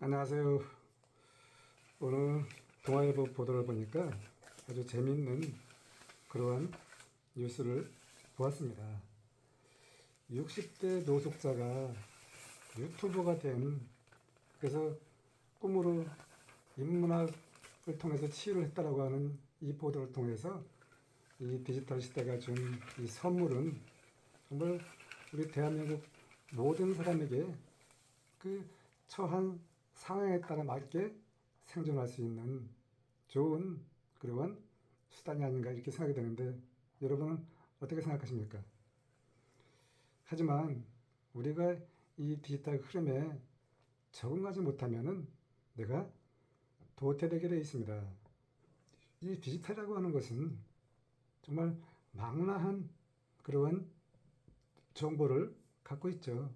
안녕하세요. 오늘 동아일보 보도를 보니까 아주 재미있는 그러한 뉴스를 보았습니다. 60대 노숙자가 유튜버가 된, 그래서 꿈으로 인문학을 통해서 치유를 했다라고 하는 이 보도를 통해서 이 디지털 시대가 준 이 선물은 정말 우리 대한민국 모든 사람에게 그 처한 상황에 따라 맞게 생존할 수 있는 좋은 그러한 수단이 아닌가 이렇게 생각이 되는데, 여러분은 어떻게 생각하십니까? 하지만 우리가 이 디지털 흐름에 적응하지 못하면은 내가 도태되게 되어 있습니다. 이 디지털이라고 하는 것은 정말 망라한 그러한 정보를 갖고 있죠.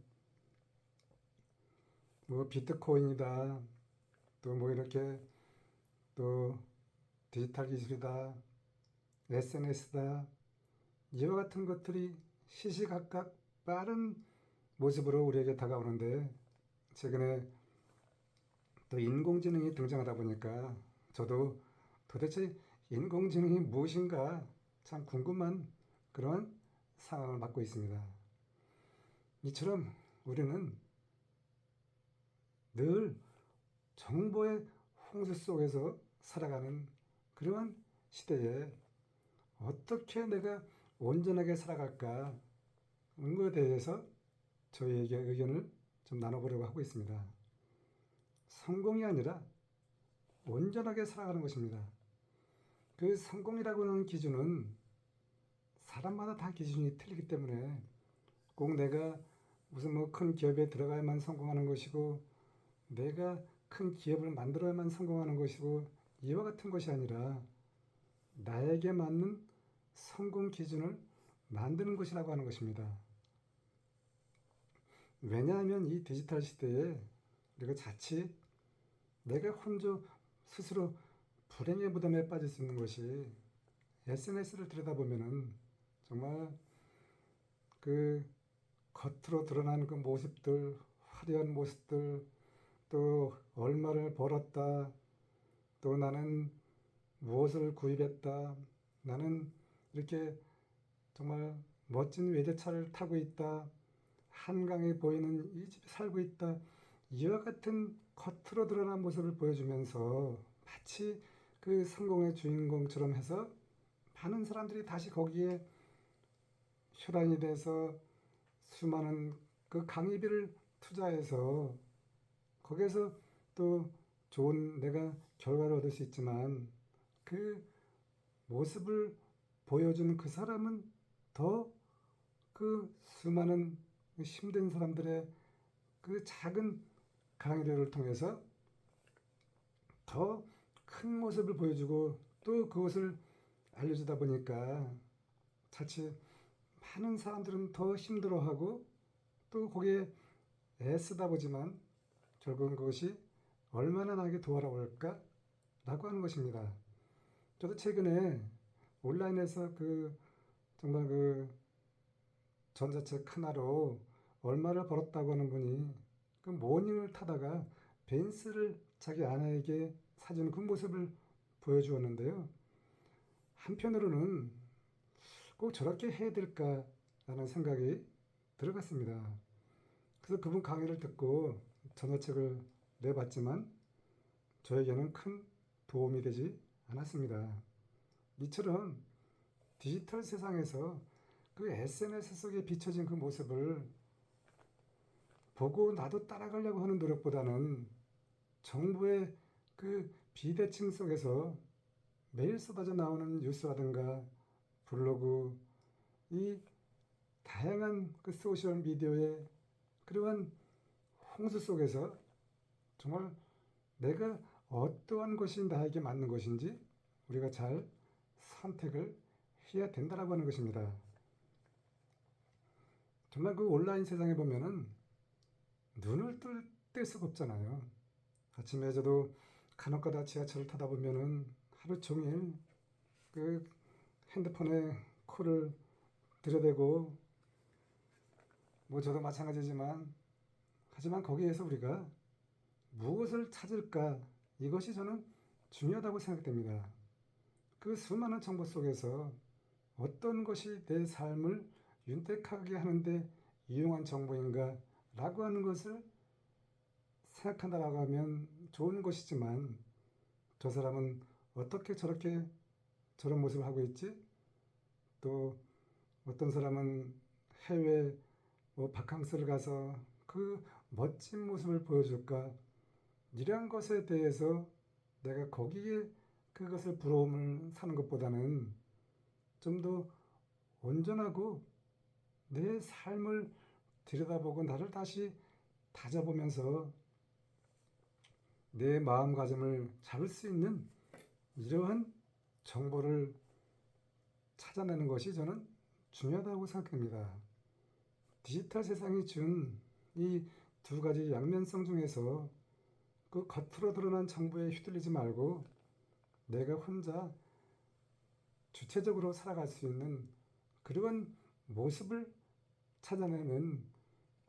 뭐 비트코인이다, 또 뭐 이렇게 또 디지털 기술이다, SNS다, 이와 같은 것들이 시시각각 빠른 모습으로 우리에게 다가오는데, 최근에 또 인공지능이 등장하다 보니까 저도 도대체 인공지능이 무엇인가 참 궁금한 그런 상황을 맞고 있습니다. 이처럼 우리는 늘 정보의 홍수 속에서 살아가는 그러한 시대에 어떻게 내가 온전하게 살아갈까 하는 것에 대해서 저희에게 의견을 좀 나눠보려고 하고 있습니다. 성공이 아니라 온전하게 살아가는 것입니다. 그 성공이라고 하는 기준은 사람마다 다 기준이 틀리기 때문에 꼭 내가 무슨 뭐 큰 기업에 들어가야만 성공하는 것이고, 내가 큰 기업을 만들어야만 성공하는 것이고, 이와 같은 것이 아니라 나에게 맞는 성공 기준을 만드는 것이라고 하는 것입니다. 왜냐하면 이 디지털 시대에 우리가 자칫 내가 혼자 스스로 불행의 무덤에 빠질 수 있는 것이, SNS를 들여다보면은 정말 그 겉으로 드러나는 그 모습들, 화려한 모습들, 또 얼마를 벌었다, 또 나는 무엇을 구입했다, 나는 이렇게 정말 멋진 외제차를 타고 있다, 한강에 보이는 이 집에 살고 있다, 이와 같은 겉으로 드러난 모습을 보여주면서 마치 그 성공의 주인공처럼 해서 많은 사람들이 다시 거기에 혈안이 돼서 수많은 그 강의비를 투자해서 거기에서 또 좋은 내가 결과를 얻을 수 있지만, 그 모습을 보여주는 그 사람은 더 그 수많은 힘든 사람들의 그 작은 강의를 통해서 더 큰 모습을 보여주고 또 그것을 알려주다 보니까 자칫 많은 사람들은 더 힘들어하고 또 거기에 애쓰다 보지만 결국은 그것이 얼마나 나에게 돌아올까 라고 하는 것입니다. 저도 최근에 온라인에서 그 정말 그 전자책 하나로 얼마를 벌었다고 하는 분이 그 모닝을 타다가 벤츠를 자기 아내에게 사주는 그 모습을 보여주었는데요. 한편으로는 꼭 저렇게 해야 될까라는 생각이 들어갔습니다. 그래서 그분 강의를 듣고 전자책을 내봤지만 저에게는 큰 도움이 되지 않았습니다. 이처럼 디지털 세상에서 그 SNS 속에 비춰진 그 모습을 보고 나도 따라가려고 하는 노력보다는 정부의 그 비대칭 속에서 매일 쏟아져 나오는 뉴스라든가 블로그, 이 다양한 그 소셜 미디어의 그러한 홍수 속에서 정말 내가 어떠한 것이 나에게 맞는 것인지 우리가 잘 선택을 해야 된다라고 하는 것입니다. 정말 그 온라인 세상에 보면은 눈을 뜰 수가 없잖아요. 아침에 저도 간혹가다 지하철을 타다 보면은 하루 종일 그 핸드폰에 코를 들여대고, 뭐 저도 마찬가지지만, 하지만 거기에서 우리가 무엇을 찾을까? 이것이 저는 중요하다고 생각됩니다. 그 수많은 정보 속에서 어떤 것이 내 삶을 윤택하게 하는데 유용한 정보인가? 라고 하는 것을 생각한다라고 하면 좋은 것이지만 저 사람은 어떻게 저렇게 저런 모습을 하고 있지? 또 어떤 사람은 해외 바캉스를 가서 그 멋진 모습을 보여줄까? 이러한 것에 대해서 내가 거기에 그것을 부러움을 사는 것보다는 좀 더 온전하고 내 삶을 들여다보고 나를 다시 다져보면서 내 마음가짐을 잡을 수 있는 이러한 정보를 찾아내는 것이 저는 중요하다고 생각합니다. 디지털 세상이 준 이 두 가지 양면성 중에서 그 겉으로 드러난 정보에 휘둘리지 말고 내가 혼자 주체적으로 살아갈 수 있는 그런 모습을 찾아내는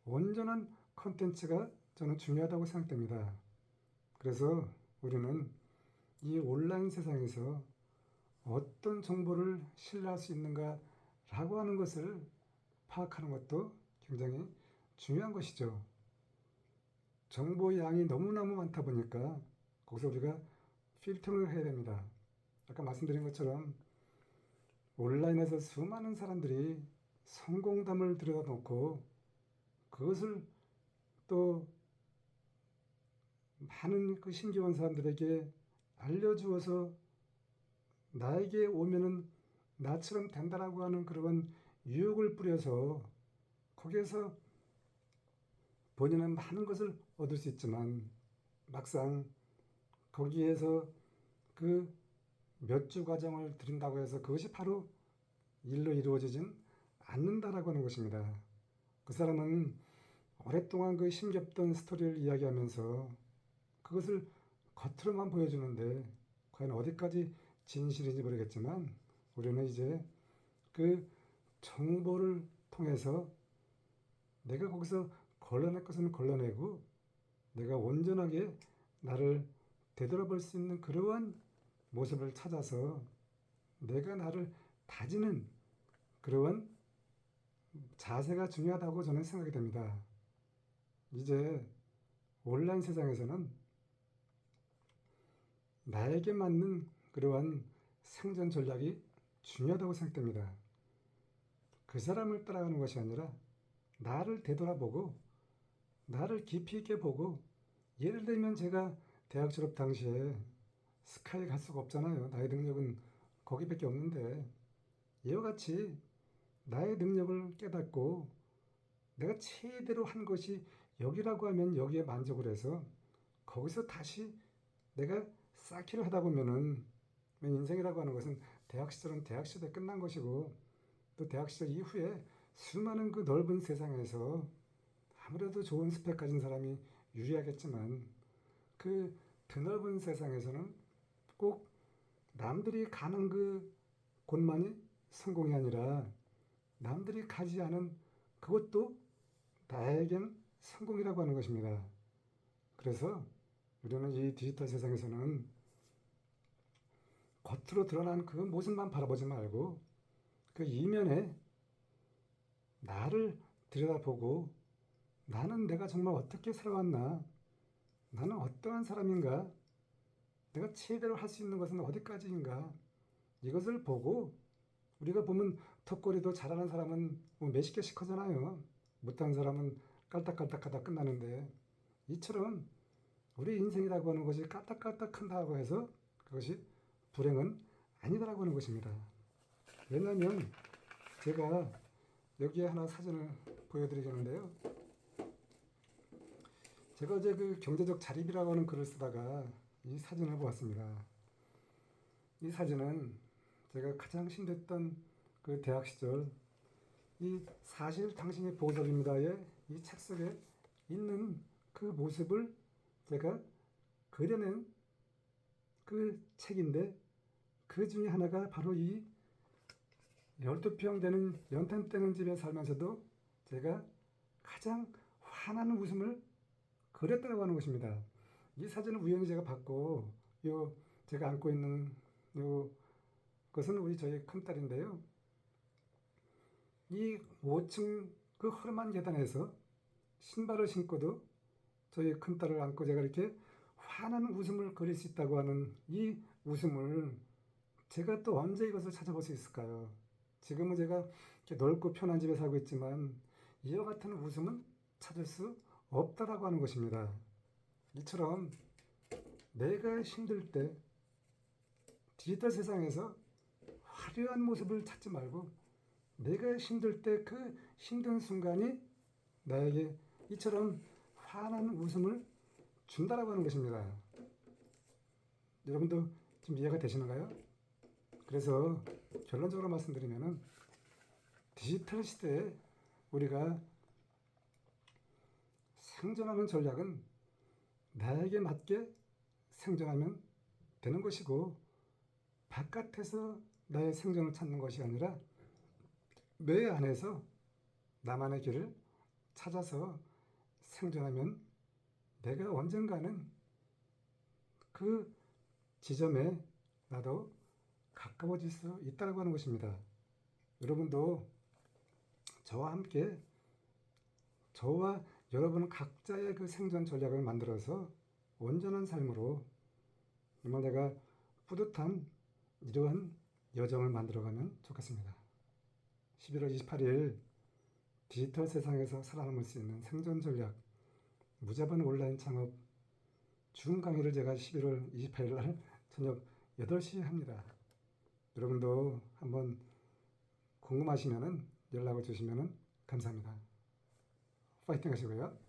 온전한 컨텐츠가 저는 중요하다고 생각됩니다. 그래서 우리는 이 온라인 세상에서 어떤 정보를 신뢰할 수 있는가라고 하는 것을 파악하는 것도 굉장히 중요한 것이죠. 정보 양이 너무너무 많다 보니까 거기서 우리가 필터를 해야 됩니다. 아까 말씀드린 것처럼 온라인에서 수많은 사람들이 성공담을 들여다놓고 그것을 또 많은 그 신기한 사람들에게 알려주어서 나에게 오면은 나처럼 된다라고 하는 그런 유혹을 뿌려서 거기에서 본인은 많은 것을 얻을 수 있지만 막상 거기에서 그 몇 주 과정을 들인다고 해서 그것이 바로 일로 이루어지진 않는다라고 하는 것입니다. 그 사람은 오랫동안 그 힘겹던 스토리를 이야기하면서 그것을 겉으로만 보여주는데 과연 어디까지 진실인지 모르겠지만 우리는 이제 그 정보를 통해서 내가 거기서 걸러낼 것은 걸러내고 내가 온전하게 나를 되돌아볼 수 있는 그러한 모습을 찾아서 내가 나를 다지는 그러한 자세가 중요하다고 저는 생각이 됩니다. 이제 온라인 세상에서는 나에게 맞는 그러한 생존 전략이 중요하다고 생각됩니다. 그 사람을 따라가는 것이 아니라 나를 되돌아보고 나를 깊이 있게 보고 예를 들면 제가 대학 졸업 당시에 스카이 갈 수가 없잖아요. 나의 능력은 거기밖에 없는데 이와 같이 나의 능력을 깨닫고 내가 최대로 한 것이 여기라고 하면 여기에 만족을 해서 거기서 다시 내가 쌓기를 하다 보면은 인생이라고 하는 것은 대학 시절은 대학 시절에 끝난 것이고 또 대학 시절 이후에 수많은 그 넓은 세상에서 아무래도 좋은 스펙 가진 사람이 유리하겠지만 그 드넓은 세상에서는 꼭 남들이 가는 그 곳만이 성공이 아니라 남들이 가지 않은 그것도 나에겐 성공이라고 하는 것입니다. 그래서 우리는 이 디지털 세상에서는 겉으로 드러난 그 모습만 바라보지 말고 그 이면에 나를 들여다보고 나는 내가 정말 어떻게 살아왔나? 나는 어떠한 사람인가? 내가 최대로 할 수 있는 것은 어디까지인가? 이것을 보고 우리가 보면 턱걸이도 잘하는 사람은 뭐 몇십 개씩 하잖아요. 못하는 사람은 깔딱깔딱하다 끝나는데 이처럼 우리 인생이라고 하는 것이 깔딱깔딱 한다고 해서 그것이 불행은 아니다라고 하는 것입니다. 왜냐하면 제가 여기에 하나 사진을 보여드리겠는데요. 제가 어제 그 경제적 자립이라고 하는 글을 쓰다가 이 사진을 보았습니다. 이 사진은 제가 가장 힘들었던 그 대학 시절 이 사실 당신의 보석입니다의 이 책 속에 있는 그 모습을 제가 그려낸 그 책인데 그 중에 하나가 바로 이 12평 되는 연탄 떼는 집에 살면서도 제가 가장 환한 웃음을 그렸다고 하는 것입니다. 이 사진을 우연히 제가 봤고, 요 제가 안고 있는 요 것은 우리 저희 큰딸인데요. 이 5층 그 허름한 계단에서 신발을 신고도 저희 큰딸을 안고 제가 이렇게 환한 웃음을 그릴 수 있다고 하는 이 웃음을 제가 또 언제 이것을 찾아볼 수 있을까요? 지금은 제가 이렇게 넓고 편한 집에 살고 있지만 이와 같은 웃음은 찾을 수 없다라고 하는 것입니다. 이처럼 내가 힘들 때 디지털 세상에서 화려한 모습을 찾지 말고 내가 힘들 때 그 힘든 순간이 나에게 이처럼 환한 웃음을 준다라고 하는 것입니다. 여러분도 좀 이해가 되시는가요? 그래서 결론적으로 말씀드리면은 디지털 시대에 우리가 생존하는 전략은 나에게 맞게 생존하면 되는 것이고 바깥에서 나의 생존을 찾는 것이 아니라 내 안에서 나만의 길을 찾아서 생존하면 내가 언젠가는 그 지점에 나도 가까워질 수 있다고 하는 것입니다. 여러분도 저와 함께 저와 여러분 각자의 그 생존 전략을 만들어서 온전한 삶으로 정말 내가 뿌듯한 이러한 여정을 만들어가면 좋겠습니다. 11월 28일 디지털 세상에서 살아남을 수 있는 생존 전략 무자본 온라인 창업 중 강의를 제가 11월 28일 날 저녁 8시에 합니다. 여러분도 한번 궁금하시면 연락을 주시면 감사합니다. 파이팅 하시고요.